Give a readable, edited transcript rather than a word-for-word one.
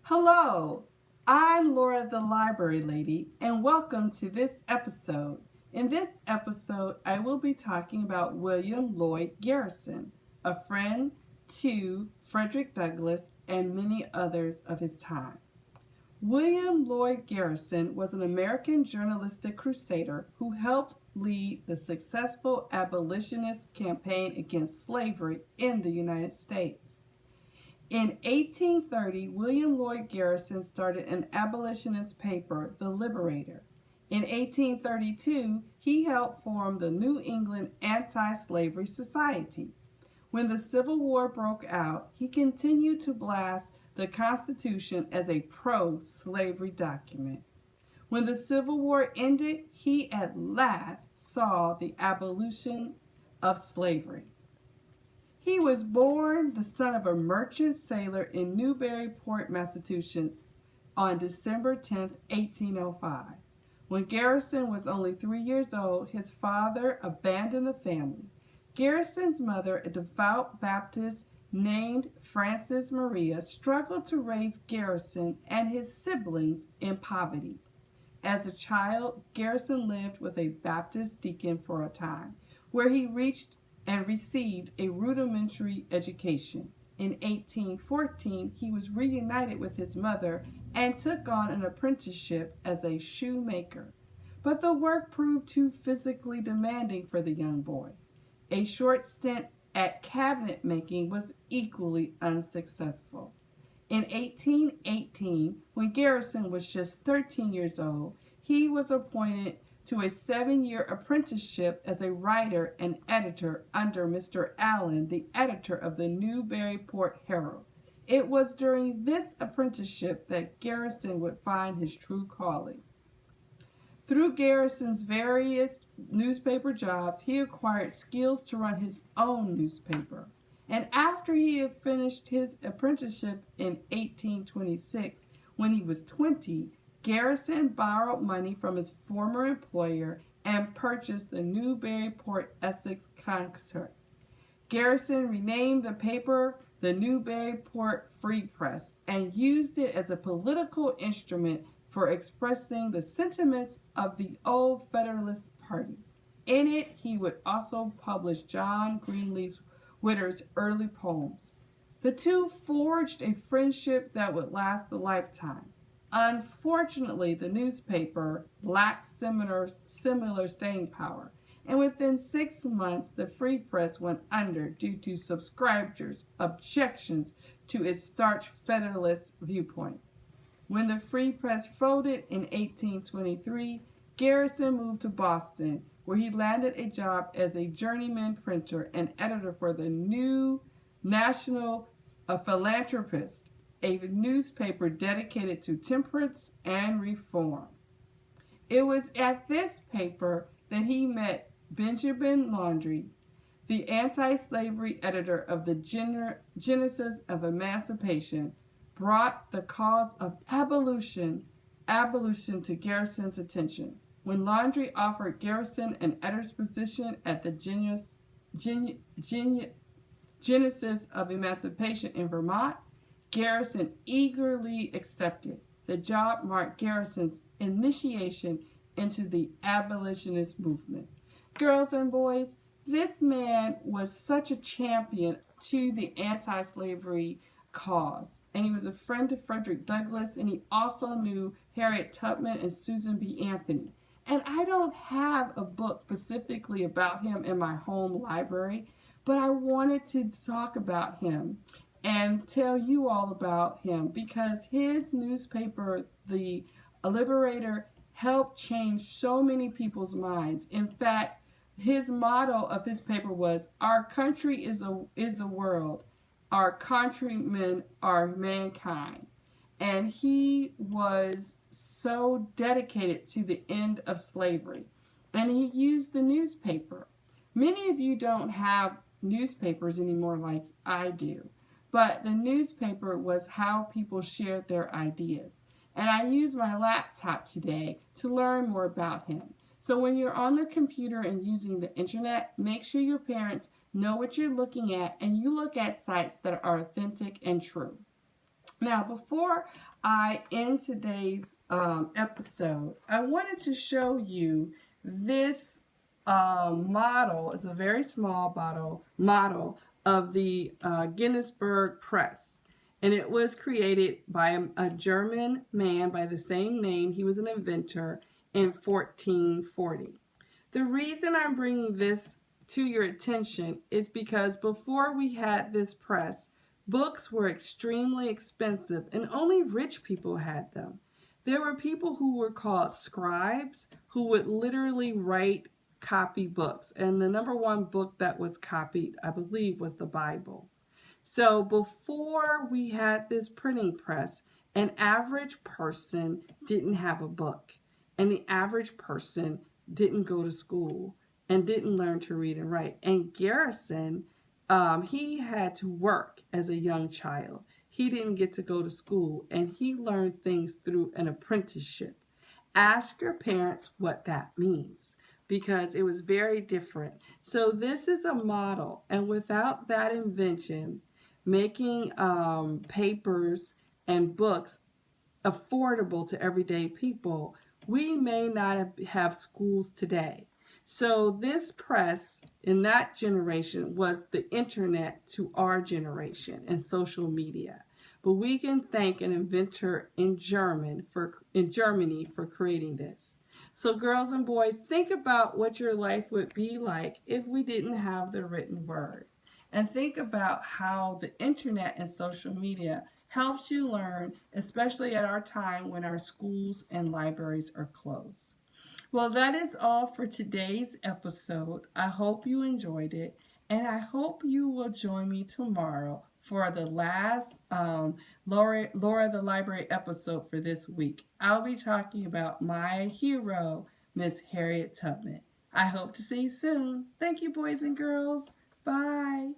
Hello, I'm Laura the Library Lady, and welcome to this episode. In this episode, I will be talking about William Lloyd Garrison, a friend to Frederick Douglass and many others of his time. William Lloyd Garrison was an American journalistic crusader who helped lead the successful abolitionist campaign against slavery in the United States. In 1830, William Lloyd Garrison started an abolitionist paper, the Liberator. In 1832, he helped form the New England Anti-Slavery Society. When the Civil War broke out, he continued to blast the Constitution as a pro-slavery document. When the Civil War ended, he at last saw the abolition of slavery. He was born the son of a merchant sailor in Newburyport, Massachusetts, on December 10, 1805. When Garrison was only 3 years old, his father abandoned the family. Garrison's mother, a devout Baptist named Frances Maria, struggled to raise Garrison and his siblings in poverty. As a child, Garrison lived with a Baptist deacon for a time, where he reached and received a rudimentary education. In 1814, he was reunited with his mother and took on an apprenticeship as a shoemaker. But the work proved too physically demanding for the young boy. A short stint at cabinet making was equally unsuccessful. In 1818, when Garrison was just 13 years old, he was appointed to a 7-year apprenticeship as a writer and editor under Mr. Allen, the editor of the Newburyport Herald. It was during this apprenticeship that Garrison would find his true calling. Through Garrison's various newspaper jobs, he acquired skills to run his own newspaper. And after he had finished his apprenticeship in 1826, when he was 20, Garrison borrowed money from his former employer and purchased the Newburyport Essex Concert. Garrison renamed the paper the Newburyport Free Press and used it as a political instrument for expressing the sentiments of the old Federalist Party. In it, he would also publish John Greenleaf Whittier's early poems. The two forged a friendship that would last a lifetime. Unfortunately, the newspaper lacked similar staying power, and within 6 months, the Free Press went under due to subscribers' objections to its starch Federalist viewpoint. When the Free Press folded in 1823, Garrison moved to Boston, where he landed a job as a journeyman printer and editor for the New National Philanthropist, a newspaper dedicated to temperance and reform. It was at this paper that he met Benjamin Laundrie, the anti-slavery editor of the Genesis of Emancipation, brought the cause of abolition to Garrison's attention. When Laundrie offered Garrison an editor's position at the Genesis of Emancipation in Vermont, Garrison eagerly accepted. The job marked Garrison's initiation into the abolitionist movement. Girls and boys, this man was such a champion to the anti-slavery cause. And he was a friend to Frederick Douglass, and he also knew Harriet Tubman and Susan B. Anthony. And I don't have a book specifically about him in my home library, but I wanted to talk about him and tell you all about him because his newspaper, the Liberator, helped change so many people's minds. In fact, his motto of his paper was, "Our country is the world. Our countrymen are mankind." And he was so dedicated to the end of slavery. And he used the newspaper. Many of you don't have newspapers anymore like I do. But the newspaper was how people shared their ideas. And I used my laptop today to learn more about him. So when you're on the computer and using the internet, make sure your parents know what you're looking at and you look at sites that are authentic and true. Now, before I end today's episode, I wanted to show you this model. It's a very small model of the Guinnessburg Press. And it was created by a German man by the same name. He was an inventor in 1440. The reason I'm bringing this to your attention is because before we had this press, books were extremely expensive and only rich people had them. There were people who were called scribes who would literally write copy books. And the number one book that was copied, I believe, was the Bible. So before we had this printing press, an average person didn't have a book. And the average person didn't go to school and didn't learn to read and write. And Garrison, he had to work as a young child. He didn't get to go to school, and he learned things through an apprenticeship. Ask your parents what that means, because it was very different. So this is a model, and without that invention, making papers and books affordable to everyday people, we may not have schools today. So this press in that generation was the internet to our generation and social media. But we can thank an inventor in Germany for creating this. So girls and boys, think about what your life would be like if we didn't have the written word. And think about how the internet and social media helps you learn, especially at our time when our schools and libraries are closed. Well, that is all for today's episode. I hope you enjoyed it, and I hope you will join me tomorrow for the last Laura the Library episode for this week. I'll be talking about my hero, Miss Harriet Tubman. I hope to see you soon. Thank you, boys and girls. Bye.